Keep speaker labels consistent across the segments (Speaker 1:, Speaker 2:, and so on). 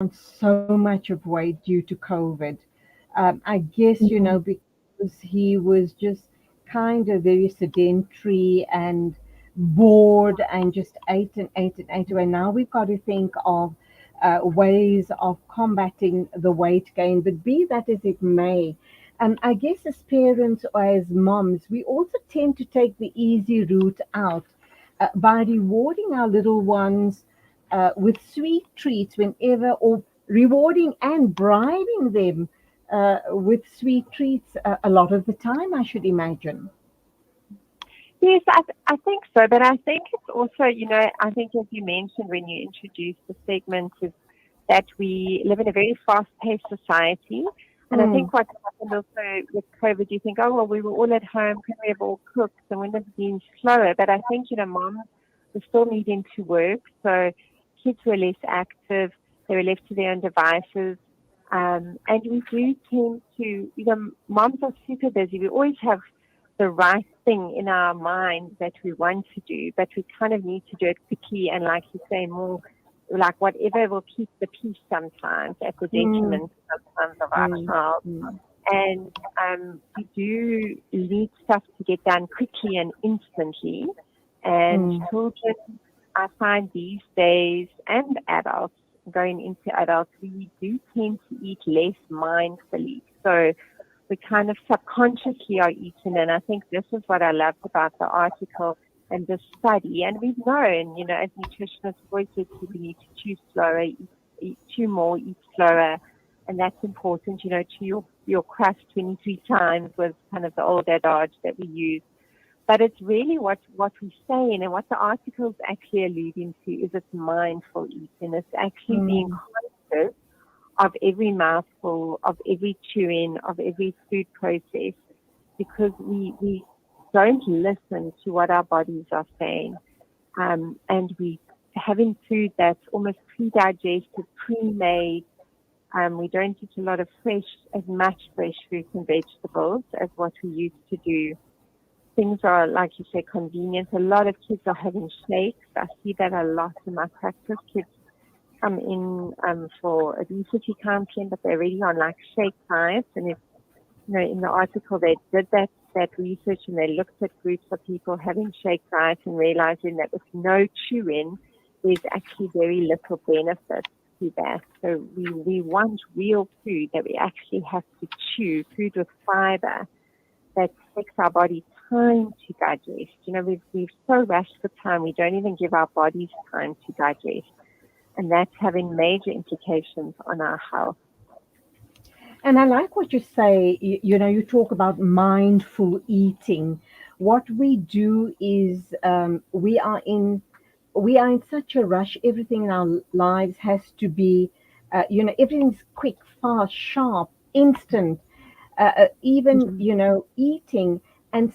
Speaker 1: so much of weight due to COVID. I guess,
Speaker 2: Mm.
Speaker 1: because he was just kind of very sedentary and bored and just ate and ate and ate away. Now we've got to think of ways of combating the weight gain, but be that as it may, I guess as parents or as moms, we also tend to take the easy route out by rewarding our little ones with sweet treats whenever, or rewarding and bribing them with sweet treats a lot of the time, I should imagine.
Speaker 2: Yes, I think so. But I think it's also, I think as you mentioned when you introduced the segment, is that we live in a very fast-paced society. And I
Speaker 1: Mm,
Speaker 2: think what happened also with COVID, you think, oh, well, we were all at home, could we have all cooked? And wouldn't it have been slower? But I think, moms were still needing to work. So kids were less active. They were left to their own devices. And we do tend to, moms are super busy. We always have the right thing in our mind that we want to do, but we kind of need to do it quickly and, like you say, more like whatever will keep the peace sometimes at the
Speaker 1: mm,
Speaker 2: detriment sometimes of our
Speaker 1: mm,
Speaker 2: child.
Speaker 1: mm,
Speaker 2: And we do need stuff to get done quickly and instantly. And
Speaker 1: mm,
Speaker 2: children, I find these days, and adults going into adults, we do tend to eat less mindfully. So we kind of subconsciously are eating. And I think this is what I loved about the article and the study. And we've known, as nutritionists, we've always said people need to chew slower, chew more, eat slower. And that's important, chew your crust 23 times was kind of the old adage that we use. But it's really what we're saying, and what the article's actually alluding to is it's mindful eating. It's actually being
Speaker 1: mm,
Speaker 2: conscious of every mouthful, of every chewing, of every food process, because we don't listen to what our bodies are saying. And we having food that's almost pre-digested, pre-made. We don't eat a lot of as much fresh fruits and vegetables as what we used to do. Things are, like you say, convenient. A lot of kids are having shakes. I see that a lot in my practice. Kids come in for obesity counseling, but they're already on like shake diets. And if in the article they did that research and they looked at groups of people having shake diets and realizing that with no chewing, there's actually very little benefit to that. So we want real food that we actually have to chew, food with fiber that takes our body time to digest. We've so rushed for time, we don't even give our bodies time to digest. And that's having major implications on our health.
Speaker 1: And I like what you say. You talk about mindful eating. What we do is we are in such a rush. Everything in our lives has to be, everything's quick, fast, sharp, instant. Even
Speaker 2: Mhm.
Speaker 1: eating, and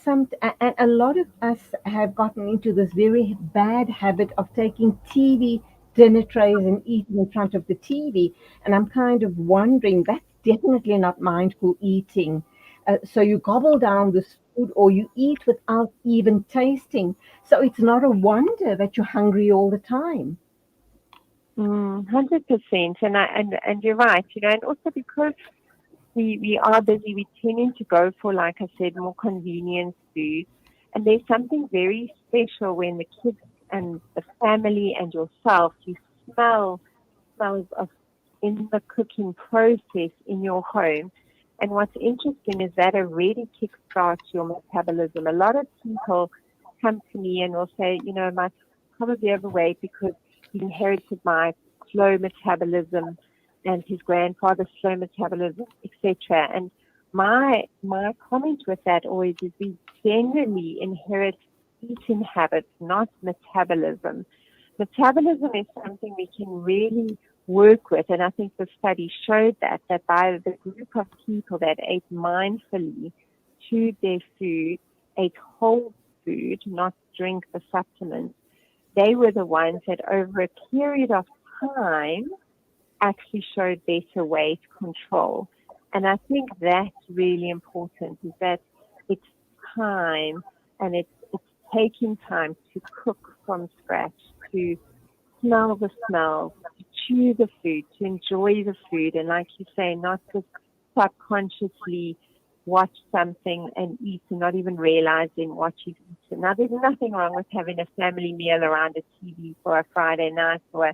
Speaker 1: a lot of us have gotten into this very bad habit of taking TV dinner trays and eating in front of the TV. And I'm kind of wondering, that's definitely not mindful eating. So you gobble down this food, or you eat without even tasting. So it's not a wonder that you're hungry all the time.
Speaker 2: 100%. And you're right, and also because we are busy, we tending to go for, like I said, more convenience food. And there's something very special when the kids and the family and yourself, you smells of in the cooking process in your home. And what's interesting is that it really kickstarts your metabolism. A lot of people come to me and will say, my probably overweight because he inherited my slow metabolism and his grandfather's slow metabolism, etc. And my comment with that always is we generally inherit eating habits, not metabolism. Metabolism is something we can really work with, and I think the study showed that by the group of people that ate mindfully, chewed their food, ate whole food, not drink the supplements, they were the ones that over a period of time actually showed better weight control. And I think that's really important, is that it's time, and it's taking time to cook from scratch, to smell the smells, to chew the food, to enjoy the food, and like you say, not just subconsciously watch something and eat and not even realizing what you've eaten. Now, there's nothing wrong with having a family meal around a TV for a Friday night or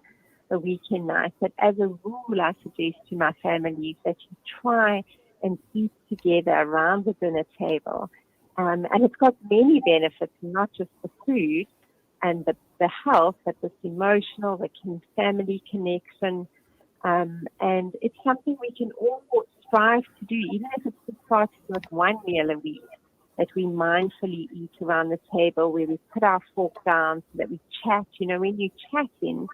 Speaker 2: a weekend night, but as a rule, I suggest to my families that you try and eat together around the dinner table. And it's got many benefits, not just the food and the health, but this emotional, the family connection. And it's something we can all strive to do, even if it's just starting with one meal a week, that we mindfully eat around the table, where we put our fork down so that we chat. You know, when you chat in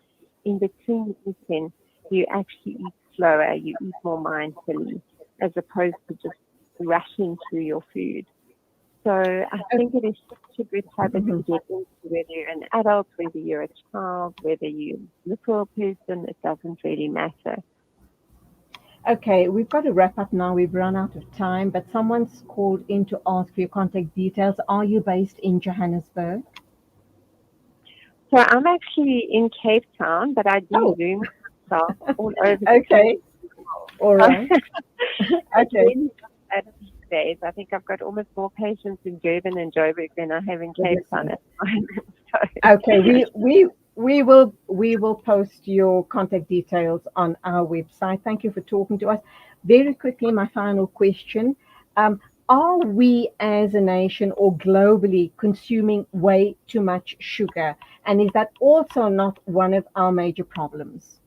Speaker 2: between eating, you actually eat slower, you eat more mindfully, as opposed to just rushing through your food. So I think it is such a good habit to get into, whether you're an adult, whether you're a child, whether you're a little person, it doesn't really matter.
Speaker 1: Okay, we've got to wrap up now. We've run out of time, but someone's called in to ask for your contact details. Are you based in Johannesburg?
Speaker 2: So I'm actually in Cape Town, but I do
Speaker 1: Oh,
Speaker 2: Zoom myself all over the place.
Speaker 1: okay. All right.
Speaker 2: It's
Speaker 1: Okay.
Speaker 2: really at these days. I think I've got almost more patients in Durban and Joburg than I have in Cape Town at the moment.
Speaker 1: Okay, we will post your contact details on our website. Thank you for talking to us. Very quickly, my final question. Um, are we as a nation or globally consuming way too much sugar? And is that also not one of our major problems?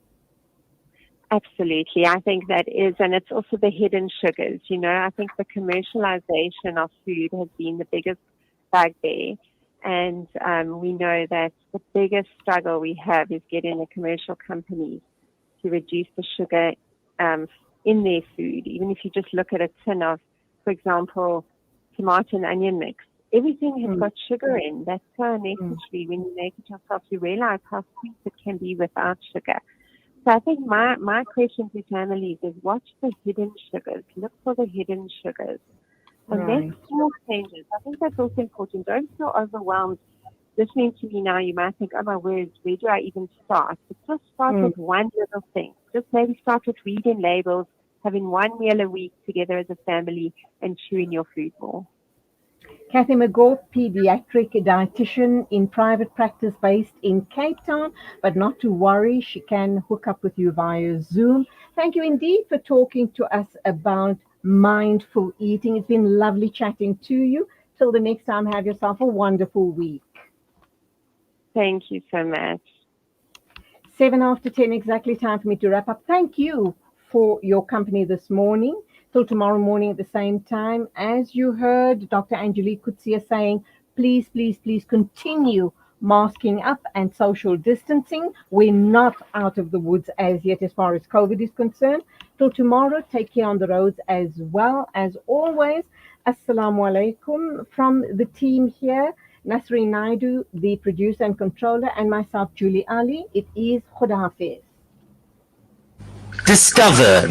Speaker 2: Absolutely. I think that is, and it's also the hidden sugars. You know, I think the commercialization of food has been the biggest bugbear. And we know that the biggest struggle we have is getting the commercial companies to reduce the sugar um, in their food. Even if you just look at a tin of, for example, tomato and onion mix, everything has
Speaker 1: Mm,
Speaker 2: got sugar in. That's so
Speaker 1: mm,
Speaker 2: unnecessary. When you make it yourself, you realize how sweet it can be without sugar. So I think my question to families is watch the hidden sugars. Look for the hidden sugars and make
Speaker 1: right.
Speaker 2: small changes. I think that's also important. Don't feel overwhelmed. Listening to me now, you might think, oh my words, where do I even start? But just start
Speaker 1: Mm.
Speaker 2: with one little thing. Just maybe start with reading labels, having one meal a week together as a family, and chewing your food more.
Speaker 1: Kathy Megaw, paediatric dietitian in private practice based in Cape Town, but not to worry, she can hook up with you via Zoom. Thank you indeed for talking to us about mindful eating. It's been lovely chatting to you. Till the next time, have yourself a wonderful week.
Speaker 2: Thank you so much.
Speaker 1: 7 after 10, exactly time for me to wrap up. Thank you for your company this morning. Till tomorrow morning at the same time. As you heard Dr. Angelique Kutsia saying, please, please, please continue masking up and social distancing. We're not out of the woods as yet as far as COVID is concerned. Till tomorrow, take care on the roads as well. As always, Assalamu alaikum from the team here. Nasreen Naidu, the producer and controller, and myself, Julie Ali. It is Khuda Hafiz.
Speaker 3: Discover